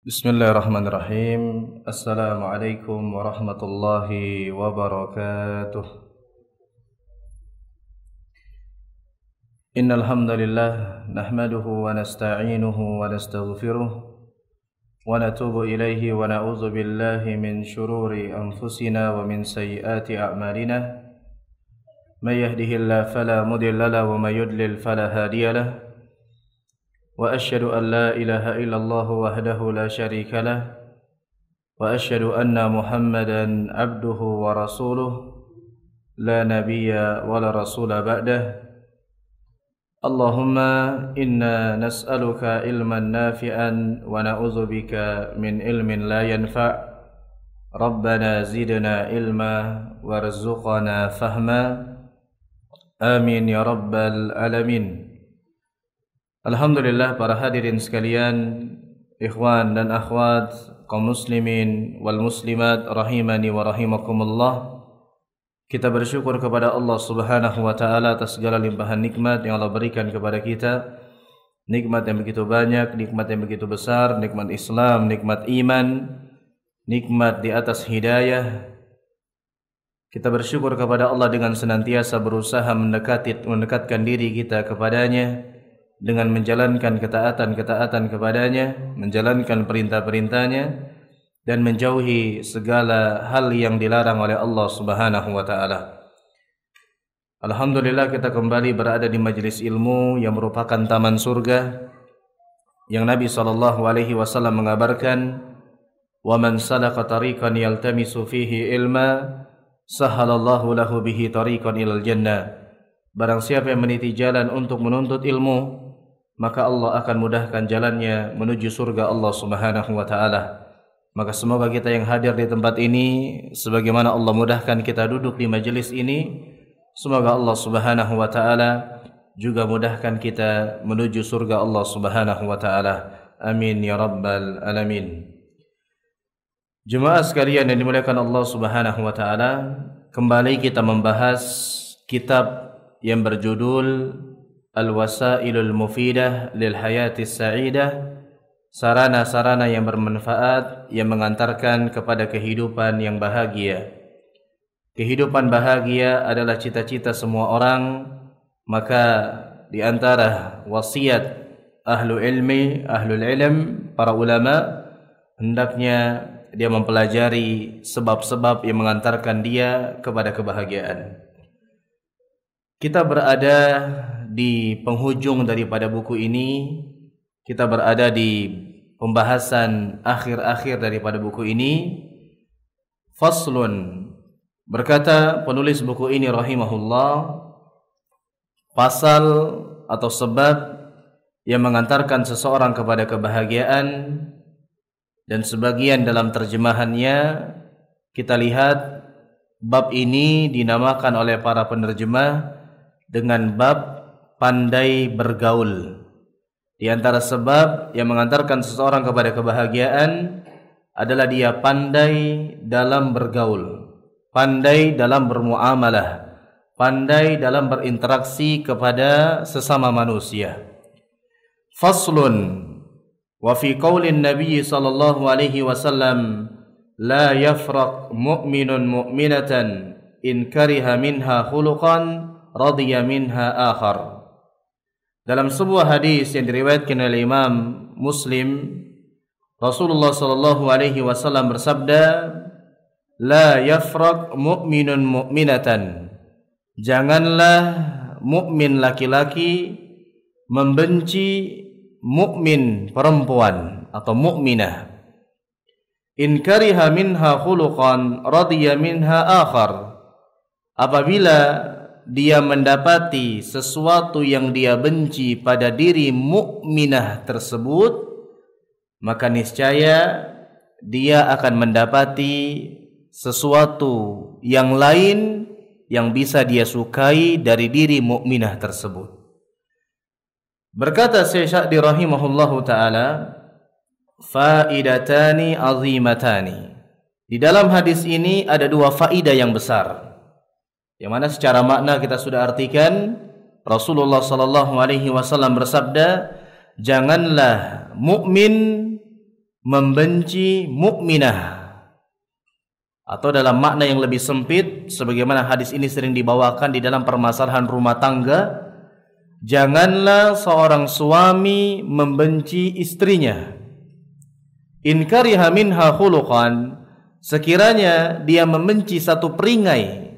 Bismillahirrahmanirrahim. Assalamualaikum warahmatullahi wabarakatuh. Innal hamdalillah nahmaduhu wa nasta'inuhu wa nastaghfiruh wa natubu ilaihi wa na'udzu billahi min shururi anfusina wa min sayyiati a'malina. May yahdihillahu fala mudilla lahu wa may yudlil fala hadiya lahu. وأشهد أن لا إله إلا الله وحده لا شريك له وأشهد أن محمدا عبده ورسوله لا نبي ولا رسول بعده اللهم إنا نسألك علما نافعا ونعوذ بك من علم لا ينفع ربنا زدنا علما وارزقنا فهما آمين يا رب العالمين. Alhamdulillah, para hadirin sekalian, ikhwan dan akhwat, kaum muslimin wal muslimat rahimani wa rahimakumullah. Kita bersyukur kepada Allah Subhanahu wa taala atas segala limpahan nikmat yang Allah berikan kepada kita. Nikmat yang begitu banyak, nikmat yang begitu besar, nikmat Islam, nikmat iman, nikmat di atas hidayah. Kita bersyukur kepada Allah dengan senantiasa berusaha mendekatkan diri kita kepadanya dengan menjalankan ketaatan-ketaatan kepadanya, menjalankan perintah-perintahnya, dan menjauhi segala hal yang dilarang oleh Allah Subhanahu wa ta'ala. Alhamdulillah, kita kembali berada di majelis ilmu yang merupakan taman surga yang Nabi SAW mengabarkan, wa man salaka tariqan yaltamisu fihi ilma sahhalallahu lahu bihi tariqan ilal jannah. Barang siapa yang meniti jalan untuk menuntut ilmu, maka Allah akan mudahkan jalannya menuju surga Allah Subhanahu wa taala. Maka semoga kita yang hadir di tempat ini, sebagaimana Allah mudahkan kita duduk di majelis ini, semoga Allah Subhanahu wa taala juga mudahkan kita menuju surga Allah Subhanahu wa taala. Amin ya rabbal alamin. Jemaah sekalian yang dimuliakan Allah Subhanahu wa taala, kembali kita membahas kitab yang berjudul Al-Wasailul Mufidah lil Hayatis Sa'idah, sarana-sarana yang bermanfaat yang mengantarkan kepada kehidupan yang bahagia. Kehidupan bahagia adalah cita-cita semua orang, maka di antara wasiat ahlul ilm, para ulama, hendaknya dia mempelajari sebab-sebab yang mengantarkan dia kepada kebahagiaan. Kita berada di penghujung daripada buku ini, kita berada di pembahasan akhir-akhir daripada buku ini. Faslun, berkata penulis buku ini rahimahullah, pasal atau sebab yang mengantarkan seseorang kepada kebahagiaan, dan sebagian dalam terjemahannya kita lihat bab ini dinamakan oleh para penerjemah dengan bab pandai bergaul. Di antara sebab yang mengantarkan seseorang kepada kebahagiaan adalah dia pandai dalam bergaul, pandai dalam bermuamalah, pandai dalam berinteraksi kepada sesama manusia. Faslun, wa fi qaulin Nabi sallallahu alaihi wasallam, la yafraq mu'minun mu'minatan in kariha minha khuluqan radiya minha akhar. Dalam sebuah hadis yang diriwayatkan oleh Imam Muslim, Rasulullah sallallahu alaihi wasallam bersabda, la yafraq mu'minun mu'minatan, janganlah mukmin laki-laki membenci mukmin perempuan atau mukminah. In kariha minha khuluqan radiya minha akhar, apabila dia mendapati sesuatu yang dia benci pada diri mukminah tersebut, maka niscaya dia akan mendapati sesuatu yang lain yang bisa dia sukai dari diri mukminah tersebut. Berkata Syekh Sa'di rahimahullahu taala, faidatani azimatani. Di dalam hadis ini ada dua faidah yang besar, yang mana secara makna kita sudah artikan. Rasulullah sallallahu alaihi wasallam bersabda, janganlah mukmin membenci mukminah, atau dalam makna yang lebih sempit sebagaimana hadis ini sering dibawakan di dalam permasalahan rumah tangga, janganlah seorang suami membenci istrinya. In kariha minha khuluqan, sekiranya dia membenci satu peringai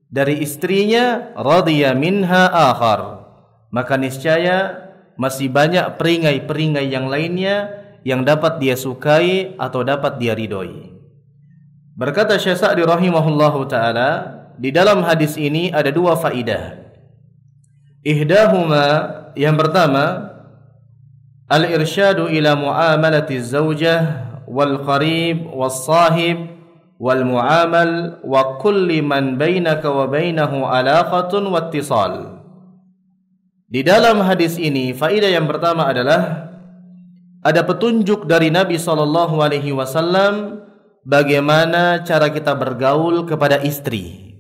dari istrinya, radhiya minha akhar, maka niscaya masih banyak peringai-peringai yang lainnya yang dapat dia sukai atau dapat dia ridhoi. Berkata Syekh Sa'di rahimahullahu taala, di dalam hadis ini ada dua faidah. Ihdahuma, yang pertama, al-irsyadu ila muamalati zaujah wal qarib was sahib wal muamal wa kulli man bainaka wa bainahu alaqatun wa ittisal. Di dalam hadis ini faedah yang pertama adalah ada petunjuk dari Nabi SAW bagaimana cara kita bergaul kepada istri.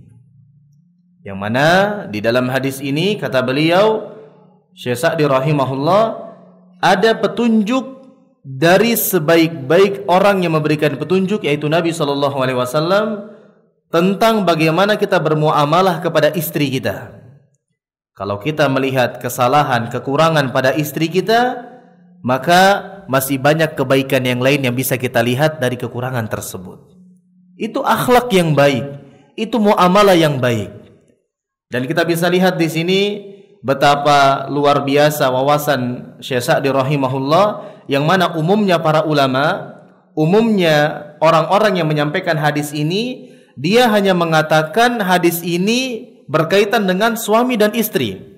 Yang mana di dalam hadis ini kata beliau Syekh Sa'di rahimahullah, ada petunjuk dari sebaik-baik orang yang memberikan petunjuk, yaitu Nabi SAW, tentang bagaimana kita bermuamalah kepada istri kita. Kalau kita melihat kesalahan, kekurangan pada istri kita, maka masih banyak kebaikan yang lain yang bisa kita lihat dari kekurangan tersebut. Itu akhlak yang baik, itu muamalah yang baik. Dan kita bisa lihat di sini betapa luar biasa wawasan Syekh Sa'di rahimahullah, yang mana umumnya para ulama, umumnya orang-orang yang menyampaikan hadis ini, dia hanya mengatakan hadis ini berkaitan dengan suami dan istri.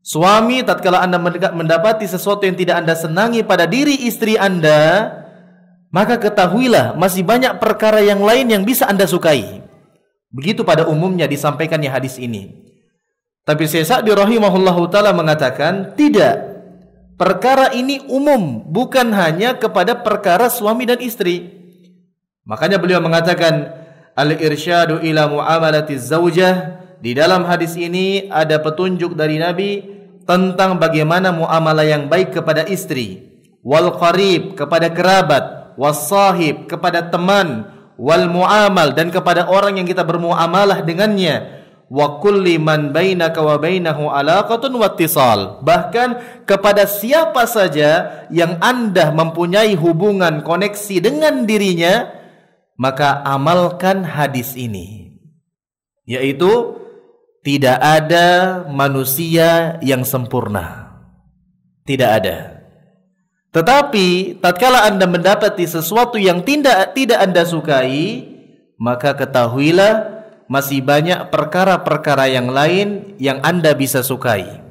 Suami, tatkala Anda mendapati sesuatu yang tidak Anda senangi pada diri istri Anda, maka ketahuilah masih banyak perkara yang lain yang bisa Anda sukai. Begitu pada umumnya disampaikannya hadis ini. Tapi Syekh Sa'di rahimahullahu ta'ala mengatakan, tidak. Perkara ini umum, bukan hanya kepada perkara suami dan istri. Makanya beliau mengatakan, al-irsyadu ila muamalati zaujah. Di dalam hadis ini ada petunjuk dari Nabi tentang bagaimana muamalah yang baik kepada istri, wal qarib, kepada kerabat, was sahib, kepada teman, wal muamal, dan kepada orang yang kita bermuamalah dengannya, wa kulli man bainaka wa bainahu alaqatun wattisal, bahkan kepada siapa saja yang Anda mempunyai hubungan koneksi dengan dirinya, maka amalkan hadis ini, yaitu tidak ada manusia yang sempurna. Tidak ada. Tetapi tatkala Anda mendapati sesuatu yang tidak Anda sukai, maka ketahuilah masih banyak perkara-perkara yang lain yang Anda bisa sukai.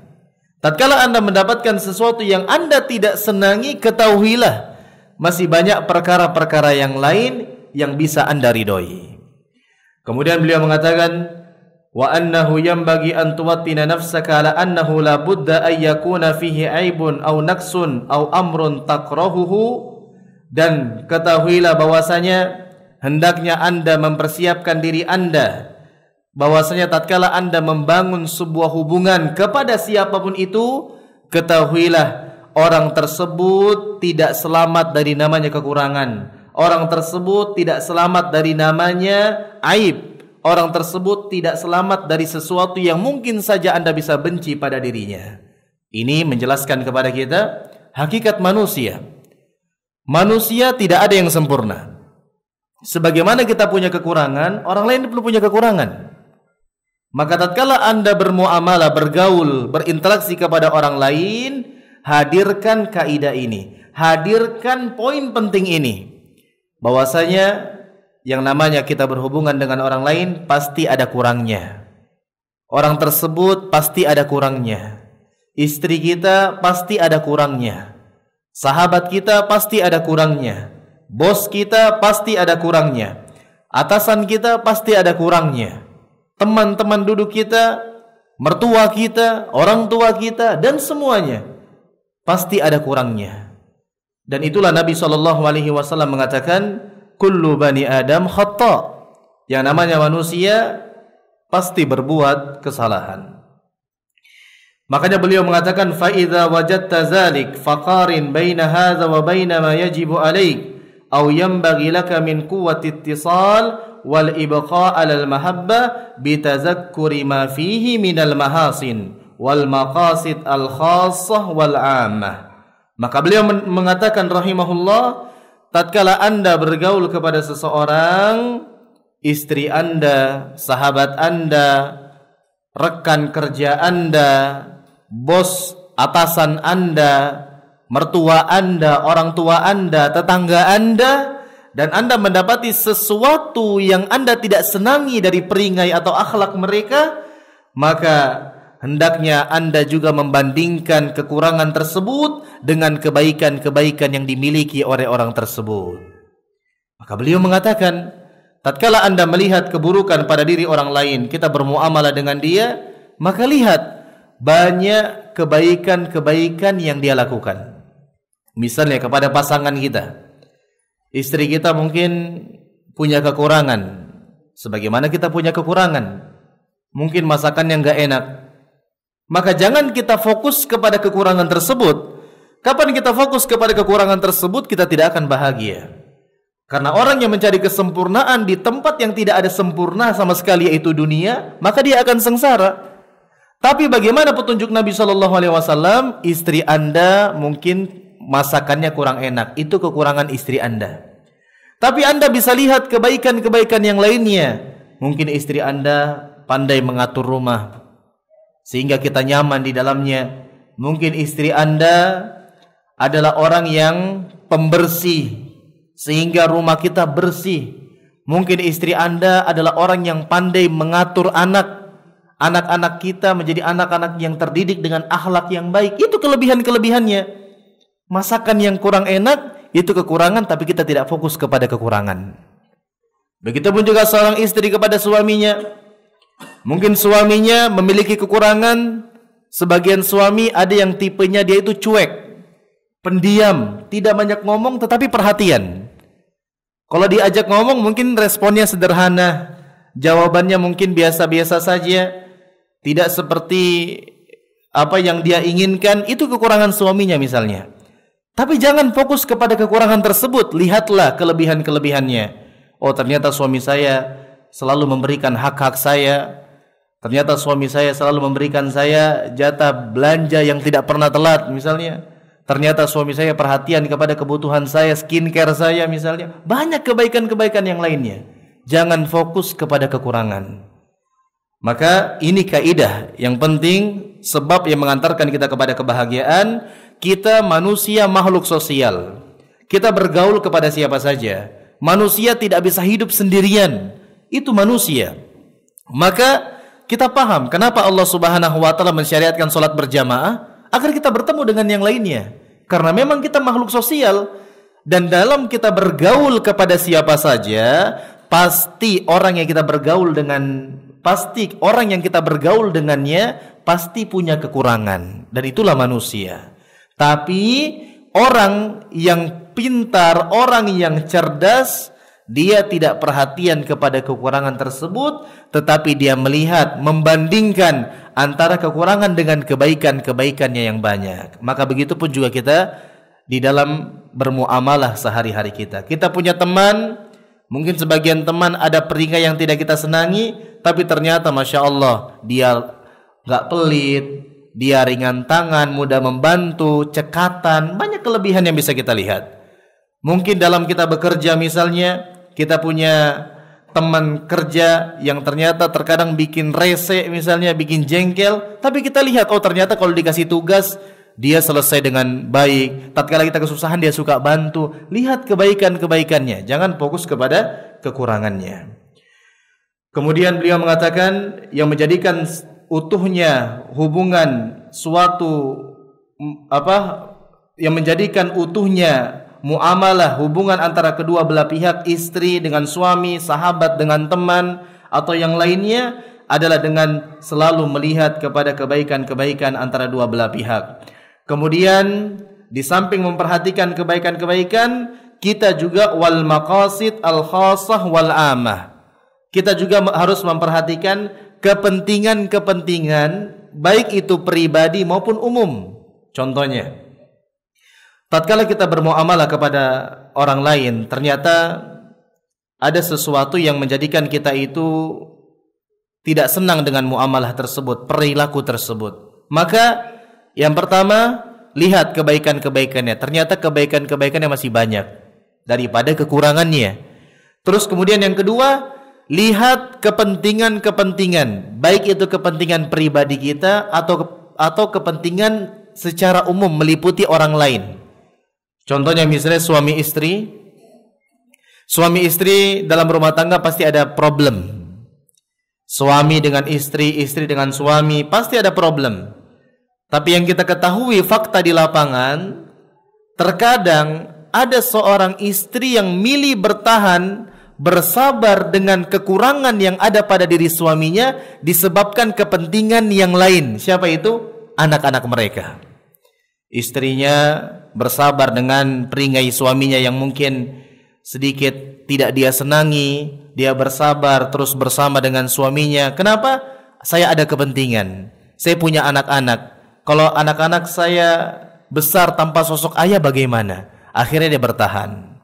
Tatkala Anda mendapatkan sesuatu yang Anda tidak senangi, ketahuilah masih banyak perkara-perkara yang lain yang bisa Anda ridhoi. Kemudian beliau mengatakan, wa annahu yanbaghi an tuwattina nafsaka ala annahu la budda ay yakuna fihi aibun aw naqsun aw amrun takrahuhu, dan ketahuilah bahwasanya hendaknya Anda mempersiapkan diri Anda bahwasanya tatkala Anda membangun sebuah hubungan kepada siapapun itu, ketahuilah orang tersebut tidak selamat dari namanya kekurangan, orang tersebut tidak selamat dari namanya aib, orang tersebut tidak selamat dari sesuatu yang mungkin saja Anda bisa benci pada dirinya. Ini menjelaskan kepada kita hakikat manusia. Manusia tidak ada yang sempurna. Sebagaimana kita punya kekurangan, orang lain perlu punya kekurangan. Maka tatkala Anda bermuamalah, bergaul, berinteraksi kepada orang lain, hadirkan kaidah ini, hadirkan poin penting ini, bahwasanya yang namanya kita berhubungan dengan orang lain pasti ada kurangnya. Orang tersebut pasti ada kurangnya. Istri kita pasti ada kurangnya. Sahabat kita pasti ada kurangnya. Bos kita pasti ada kurangnya. Atasan kita pasti ada kurangnya. Teman-teman duduk kita, mertua kita, orang tua kita, dan semuanya pasti ada kurangnya. Dan itulah Nabi SAW mengatakan, kullu bani Adam khata'. Yang namanya manusia pasti berbuat kesalahan. Makanya beliau mengatakan fa idza wajadta dzalik faqarin baina hadza wa baina ma yajibu alaik aw yanbaghi laka min quwwati ittisal wal ibqa' 'ala al mahabbah bi tazakkuri ma fihi min al mahasin wal maqasid al khassah wal 'ammah. Maka beliau mengatakan rahimahullah, tatkala Anda bergaul kepada seseorang, istri Anda, sahabat Anda, rekan kerja Anda, bos atasan Anda, mertua Anda, orang tua Anda, tetangga Anda, dan Anda mendapati sesuatu yang Anda tidak senangi dari peringgai atau akhlak mereka, maka hendaknya Anda juga membandingkan kekurangan tersebut dengan kebaikan-kebaikan yang dimiliki oleh orang tersebut. Maka beliau mengatakan, tatkala Anda melihat keburukan pada diri orang lain, kita bermuamalah dengan dia, maka lihat banyak kebaikan-kebaikan yang dia lakukan. Misalnya kepada pasangan kita, istri kita mungkin punya kekurangan, sebagaimana kita punya kekurangan. Mungkin masakannya enggak enak. Maka jangan kita fokus kepada kekurangan tersebut. Kapan kita fokus kepada kekurangan tersebut, kita tidak akan bahagia. Karena orang yang mencari kesempurnaan di tempat yang tidak ada sempurna sama sekali, yaitu dunia, maka dia akan sengsara. Tapi bagaimana petunjuk Nabi SAW? Istri Anda mungkin masakannya kurang enak, itu kekurangan istri Anda. Tapi Anda bisa lihat kebaikan-kebaikan yang lainnya. Mungkin istri Anda pandai mengatur rumah sehingga kita nyaman di dalamnya. Mungkin istri Anda adalah orang yang pembersih sehingga rumah kita bersih. Mungkin istri Anda adalah orang yang pandai mengatur anak-anak kita menjadi anak-anak yang terdidik dengan akhlak yang baik. Itu kelebihan-kelebihannya. Masakan yang kurang enak, itu kekurangan, tapi kita tidak fokus kepada kekurangan. Begitupun juga seorang istri kepada suaminya. Mungkin suaminya memiliki kekurangan. Sebagian suami ada yang tipenya dia itu cuek, pendiam, tidak banyak ngomong tetapi perhatian. Kalau diajak ngomong mungkin responnya sederhana, jawabannya mungkin biasa-biasa saja, tidak seperti apa yang dia inginkan. Itu kekurangan suaminya misalnya. Tapi jangan fokus kepada kekurangan tersebut, lihatlah kelebihan-kelebihannya. Oh, ternyata suami saya selalu memberikan hak-hak saya. Ternyata suami saya selalu memberikan saya jatah belanja yang tidak pernah telat misalnya. Ternyata suami saya perhatian kepada kebutuhan saya, skincare saya misalnya. Banyak kebaikan-kebaikan yang lainnya. Jangan fokus kepada kekurangan. Maka ini kaidah yang penting, sebab yang mengantarkan kita kepada kebahagiaan. Kita manusia makhluk sosial. Kita bergaul kepada siapa saja. Manusia tidak bisa hidup sendirian. Itu manusia. Maka kita paham kenapa Allah Subhanahu wa taala mensyariatkan salat berjamaah, agar kita bertemu dengan yang lainnya. Karena memang kita makhluk sosial, dan dalam kita bergaul kepada siapa saja, pasti orang yang kita bergaul dengannya pasti punya kekurangan, dan itulah manusia. Tapi orang yang pintar, orang yang cerdas, dia tidak perhatian kepada kekurangan tersebut, tetapi dia melihat, membandingkan antara kekurangan dengan kebaikan-kebaikannya yang banyak. Maka begitu pun juga kita di dalam bermuamalah sehari-hari kita. Kita punya teman, mungkin sebagian teman ada peringkai yang tidak kita senangi, tapi ternyata Masya Allah, dia gak pelit, dia ringan tangan, mudah membantu, cekatan, banyak kelebihan yang bisa kita lihat. Mungkin dalam kita bekerja misalnya, kita punya teman kerja yang ternyata terkadang bikin rese misalnya, bikin jengkel, tapi kita lihat, oh ternyata kalau dikasih tugas dia selesai dengan baik. Tatkala kita kesusahan dia suka bantu. Lihat kebaikan-kebaikannya, jangan fokus kepada kekurangannya. Kemudian beliau mengatakan yang menjadikan utuhnya hubungan yang menjadikan utuhnya muamalah, hubungan antara kedua belah pihak, istri dengan suami, sahabat dengan teman, atau yang lainnya, adalah dengan selalu melihat kepada kebaikan-kebaikan antara dua belah pihak. Kemudian di samping memperhatikan kebaikan-kebaikan, kita juga wal maqasid al khassah wal amah. Kita juga harus memperhatikan kepentingan-kepentingan baik itu pribadi maupun umum. Contohnya, tatkala kita bermuamalah kepada orang lain, ternyata ada sesuatu yang menjadikan kita itu tidak senang dengan muamalah tersebut, perilaku tersebut. Maka yang pertama, lihat kebaikan-kebaikannya. Ternyata kebaikan-kebaikannya masih banyak daripada kekurangannya. Terus kemudian yang kedua, lihat kepentingan-kepentingan, baik itu kepentingan pribadi kita atau kepentingan secara umum meliputi orang lain. Contohnya misalnya suami istri dalam rumah tangga pasti ada problem. Suami dengan istri, istri dengan suami pasti ada problem. Tapi yang kita ketahui fakta di lapangan, terkadang ada seorang istri yang milih bertahan, bersabar dengan kekurangan yang ada pada diri suaminya disebabkan kepentingan yang lain. Siapa itu? Anak-anak mereka. Istrinya bersabar dengan peringai suaminya yang mungkin sedikit tidak dia senangi, dia bersabar terus bersama dengan suaminya. Kenapa? Saya ada kepentingan. Saya punya anak-anak. Kalau anak-anak saya besar tanpa sosok ayah bagaimana? Akhirnya dia bertahan.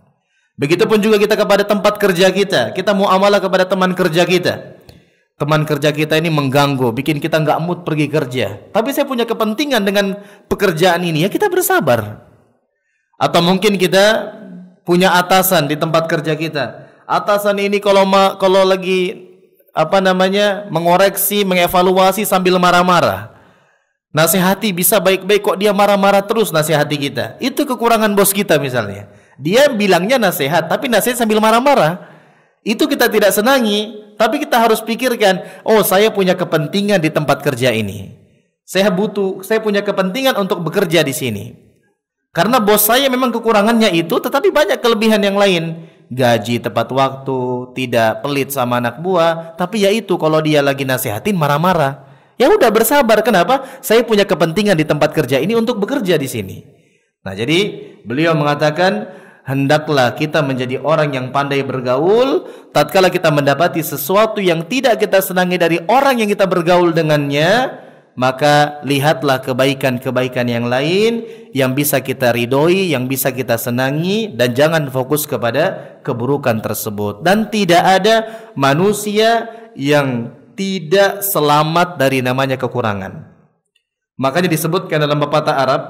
Begitupun juga kita kepada tempat kerja kita. Kita muamalah kepada teman kerja kita. Teman kerja kita ini mengganggu, bikin kita nggak mood pergi kerja. Tapi saya punya kepentingan dengan pekerjaan ini, ya kita bersabar. Atau mungkin kita punya atasan di tempat kerja kita. Atasan ini kalau lagi mengoreksi, mengevaluasi sambil marah-marah. Nasihati bisa baik-baik, kok dia marah-marah terus nasihati kita. Itu kekurangan bos kita misalnya. Dia bilangnya nasihat, tapi nasihat sambil marah-marah. Itu kita tidak senangi, tapi kita harus pikirkan, oh saya punya kepentingan di tempat kerja ini. Saya punya kepentingan untuk bekerja di sini. Karena bos saya memang kekurangannya itu, tetapi banyak kelebihan yang lain. Gaji tepat waktu, tidak pelit sama anak buah, tapi ya itu kalau dia lagi nasihatin marah-marah. Ya udah bersabar, kenapa? Saya punya kepentingan di tempat kerja ini untuk bekerja di sini. Nah, jadi beliau mengatakan, hendaklah kita menjadi orang yang pandai bergaul. Tatkala kita mendapati sesuatu yang tidak kita senangi dari orang yang kita bergaul dengannya, maka lihatlah kebaikan-kebaikan yang lain yang bisa kita ridhoi, yang bisa kita senangi, dan jangan fokus kepada keburukan tersebut. Dan tidak ada manusia yang tidak selamat dari namanya kekurangan. Makanya disebutkan dalam pepatah Arab,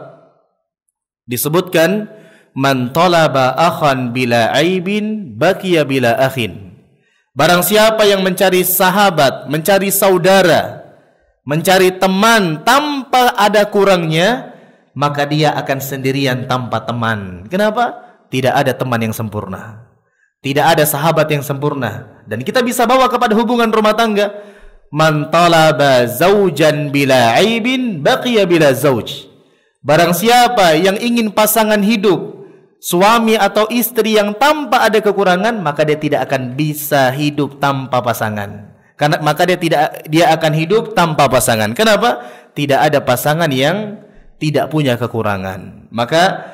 disebutkan man talaba akhan bila aibin baqiya bila akhin. Barang siapa yang mencari sahabat, mencari saudara, mencari teman tanpa ada kurangnya, maka dia akan sendirian tanpa teman. Kenapa? Tidak ada teman yang sempurna, tidak ada sahabat yang sempurna. Dan kita bisa bawa kepada hubungan rumah tangga. Man talaba zaujan bila aibin baqiya bila zauj. Barang siapa yang ingin pasangan hidup, suami atau istri yang tanpa ada kekurangan, maka dia tidak akan bisa hidup tanpa pasangan. Maka dia akan hidup tanpa pasangan. Kenapa? Tidak ada pasangan yang tidak punya kekurangan. Maka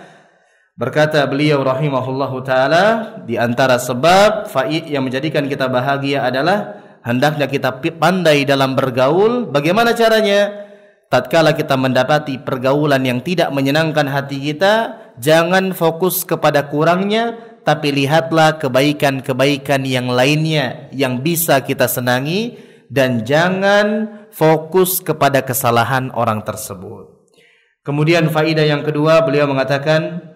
berkata beliau rahimahullahu taala, di antara sebab yang menjadikan kita bahagia adalah hendaknya kita pandai dalam bergaul. Bagaimana caranya? Tatkala kita mendapati pergaulan yang tidak menyenangkan hati kita, jangan fokus kepada kurangnya, tapi lihatlah kebaikan-kebaikan yang lainnya yang bisa kita senangi, dan jangan fokus kepada kesalahan orang tersebut. Kemudian faidah yang kedua, beliau mengatakan,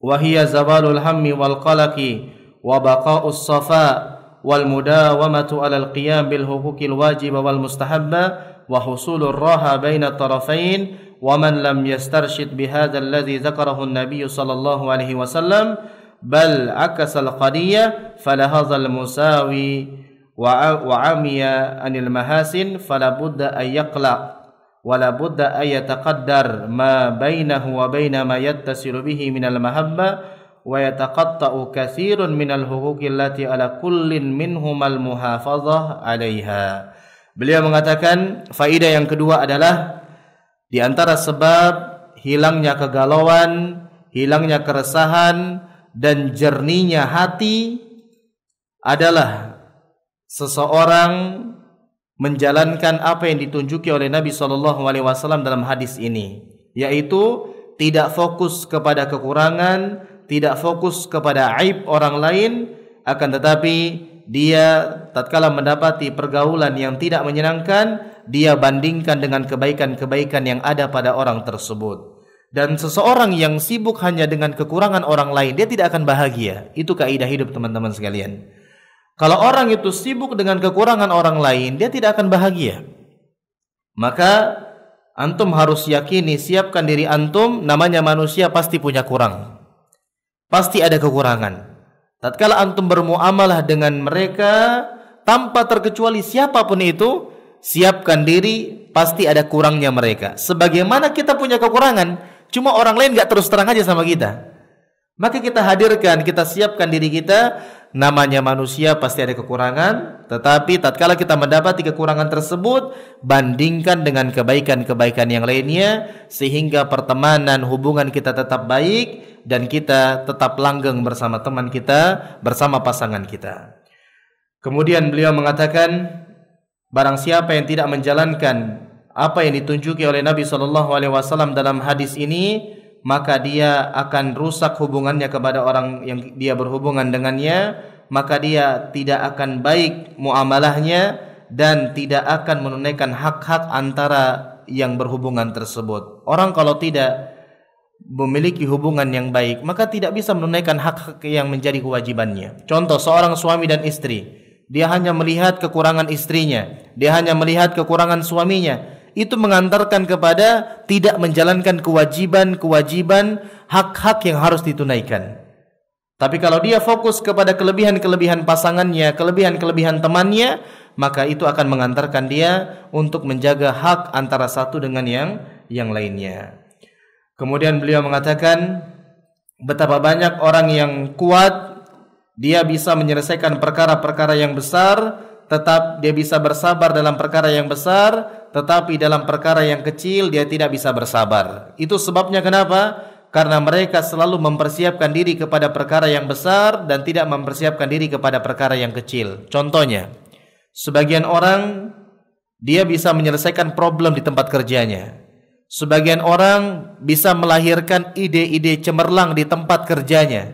wahiya zawalul hammi wal qalaqi wa baqa'us safa wal mudawamatu 'alal qiyam bil huquqil wajibah wal mustahabba wa husulur raha baina tarafain wa man lam yastarshid bihadha alladhi dzakarahu an-nabiy sallallahu alaihi wasallam bal akasal qadiyah falahazal musawi wa amiya anil mahasin fala budda ay yaqla wala budda ay yataqaddar ma bainahu wa baina ma yattasilu bihi minal mahabba wa yataqatta'u katsirun minal huquqi allati ala kullin minhumal muhafazah 'alaiha. Beliau mengatakan faidah yang kedua adalah di antara sebab hilangnya kegalauan, hilangnya keresahan dan jernihnya hati adalah seseorang menjalankan apa yang ditunjuki oleh Nabi SAW dalam hadis ini, yaitu tidak fokus kepada kekurangan, tidak fokus kepada aib orang lain, akan tetapi dia tatkala mendapati pergaulan yang tidak menyenangkan, dia bandingkan dengan kebaikan-kebaikan yang ada pada orang tersebut. Dan seseorang yang sibuk hanya dengan kekurangan orang lain, dia tidak akan bahagia. Itu kaidah hidup teman-teman sekalian. Kalau orang itu sibuk dengan kekurangan orang lain, dia tidak akan bahagia. Maka antum harus yakini, siapkan diri antum, namanya manusia pasti punya kurang. Pasti ada kekurangan. Tatkala antum bermuamalah dengan mereka, tanpa terkecuali siapapun itu, siapkan diri, pasti ada kurangnya mereka. Sebagaimana kita punya kekurangan, cuma orang lain gak terus terang aja sama kita. Maka kita hadirkan, kita siapkan diri kita, namanya manusia pasti ada kekurangan, tetapi tatkala kita mendapati kekurangan tersebut, bandingkan dengan kebaikan-kebaikan yang lainnya, sehingga pertemanan, hubungan kita tetap baik, dan kita tetap langgeng bersama teman kita, bersama pasangan kita. Kemudian beliau mengatakan, barang siapa yang tidak menjalankan apa yang ditunjuki oleh Nabi SAW dalam hadis ini, maka dia akan rusak hubungannya kepada orang yang dia berhubungan dengannya, maka dia tidak akan baik muamalahnya dan tidak akan menunaikan hak-hak antara yang berhubungan tersebut. Orang kalau tidak memiliki hubungan yang baik, maka tidak bisa menunaikan hak-hak yang menjadi kewajibannya. Contoh, seorang suami dan istri, dia hanya melihat kekurangan istrinya, dia hanya melihat kekurangan suaminya, itu mengantarkan kepada tidak menjalankan kewajiban-kewajiban, hak-hak yang harus ditunaikan. Tapi kalau dia fokus kepada kelebihan-kelebihan pasangannya, kelebihan-kelebihan temannya, maka itu akan mengantarkan dia untuk menjaga hak antara satu dengan yang lainnya. Kemudian beliau mengatakan, betapa banyak orang yang kuat, dia bisa menyelesaikan perkara-perkara yang besar, tetap dia bisa bersabar dalam perkara yang besar, tetapi dalam perkara yang kecil dia tidak bisa bersabar. Itu sebabnya kenapa? Karena mereka selalu mempersiapkan diri kepada perkara yang besar dan tidak mempersiapkan diri kepada perkara yang kecil. Contohnya, sebagian orang dia bisa menyelesaikan problem di tempat kerjanya. Sebagian orang bisa melahirkan ide-ide cemerlang di tempat kerjanya.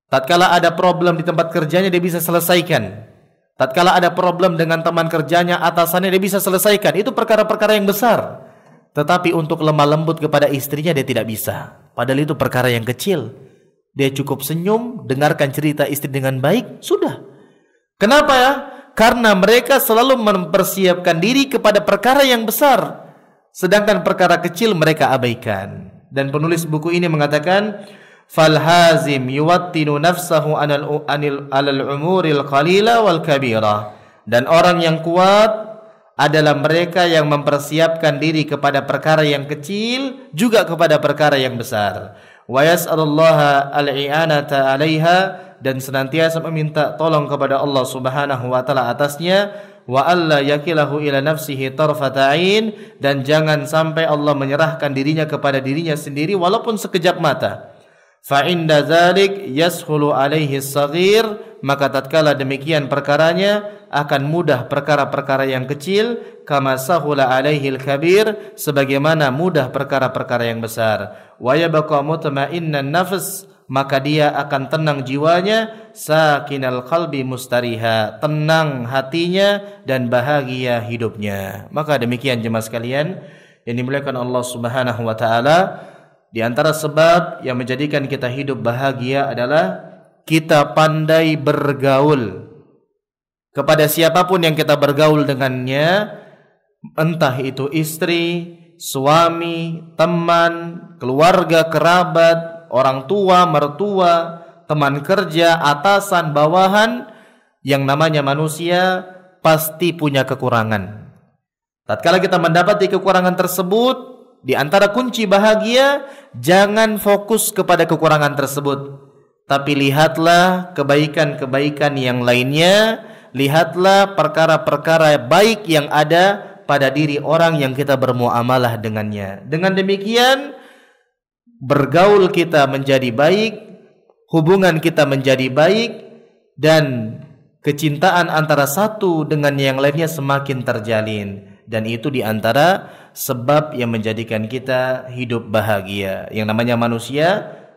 Tatkala ada problem di tempat kerjanya, dia bisa selesaikan. Tatkala ada problem dengan teman kerjanya, atasannya, dia bisa selesaikan. Itu perkara-perkara yang besar. Tetapi untuk lemah lembut kepada istrinya, dia tidak bisa. Padahal itu perkara yang kecil. Dia cukup senyum, dengarkan cerita istri dengan baik, sudah. Kenapa ya? Karena mereka selalu mempersiapkan diri kepada perkara yang besar, sedangkan perkara kecil mereka abaikan. Dan penulis buku ini mengatakan, falhazim yuwattinu nafsahu alal umuril qalila wal kabira. Dan orang yang kuat adalah mereka yang mempersiapkan diri kepada perkara yang kecil, juga kepada perkara yang besar. Wa yas'alullaha al-i'anata 'alaiha, dan senantiasa meminta tolong kepada Allah Subhanahu wa taala atasnya. Wa alla yakilahu ila nafsihi tarfata 'ain, dan jangan sampai Allah menyerahkan dirinya kepada dirinya sendiri walaupun sekejap mata. Fa inda dzalik yashulu alaihi as-saghir, maka tatkala demikian perkaranya akan mudah perkara-perkara yang kecil, kama sahula alaihi al-kabir, sebagaimana mudah perkara-perkara yang besar. Wa yabqa mutma'innan nafs, maka dia akan tenang jiwanya, sakinal qalbi mustariha, tenang hatinya dan bahagia hidupnya. Maka demikian jemaah sekalian yang dimuliakan Allah Subhanahu wa taala, di antara sebab yang menjadikan kita hidup bahagia adalah kita pandai bergaul kepada siapapun yang kita bergaul dengannya, entah itu istri, suami, teman, keluarga, kerabat, orang tua, mertua, teman kerja, atasan, bawahan. Yang namanya manusia pasti punya kekurangan. Tatkala kita mendapati kekurangan tersebut, di antara kunci bahagia, jangan fokus kepada kekurangan tersebut, tapi lihatlah kebaikan-kebaikan yang lainnya, lihatlah perkara-perkara baik yang ada pada diri orang yang kita bermuamalah dengannya. Dengan demikian, bergaul kita menjadi baik, hubungan kita menjadi baik, dan kecintaan antara satu dengan yang lainnya semakin terjalin, dan itu di antara sebab yang menjadikan kita hidup bahagia. Yang namanya manusia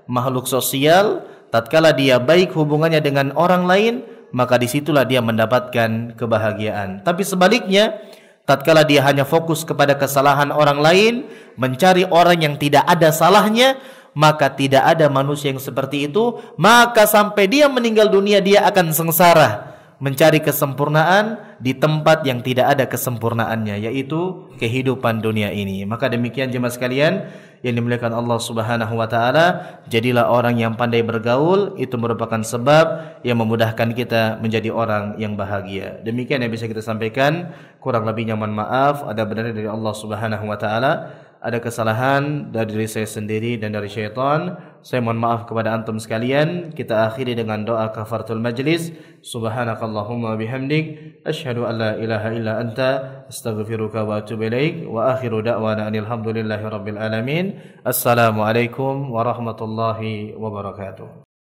makhluk sosial, tatkala dia baik hubungannya dengan orang lain, maka disitulah dia mendapatkan kebahagiaan. Tapi sebaliknya, tatkala dia hanya fokus kepada kesalahan orang lain, mencari orang yang tidak ada salahnya, maka tidak ada manusia yang seperti itu. Maka sampai dia meninggal dunia, dia akan sengsara mencari kesempurnaan di tempat yang tidak ada kesempurnaannya, yaitu kehidupan dunia ini. Maka demikian jemaah sekalian yang dimuliakan Allah Subhanahu wa taala, jadilah orang yang pandai bergaul, itu merupakan sebab yang memudahkan kita menjadi orang yang bahagia. Demikian yang bisa kita sampaikan, kurang lebihnya mohon maaf, ada benarnya dari Allah Subhanahu wa taala, ada kesalahan dari diri saya sendiri dan dari syaitan. Saya mohon maaf kepada antum sekalian. Kita akhiri dengan doa kafaratul majlis. Subhanakallahumma bihamdik, asyhadu an la ilaha illa anta, astaghfiruka wa atubu ilaik. Wa akhiru da'wana alhamdulillahi rabbil alamin. Assalamualaikum warahmatullahi wabarakatuh.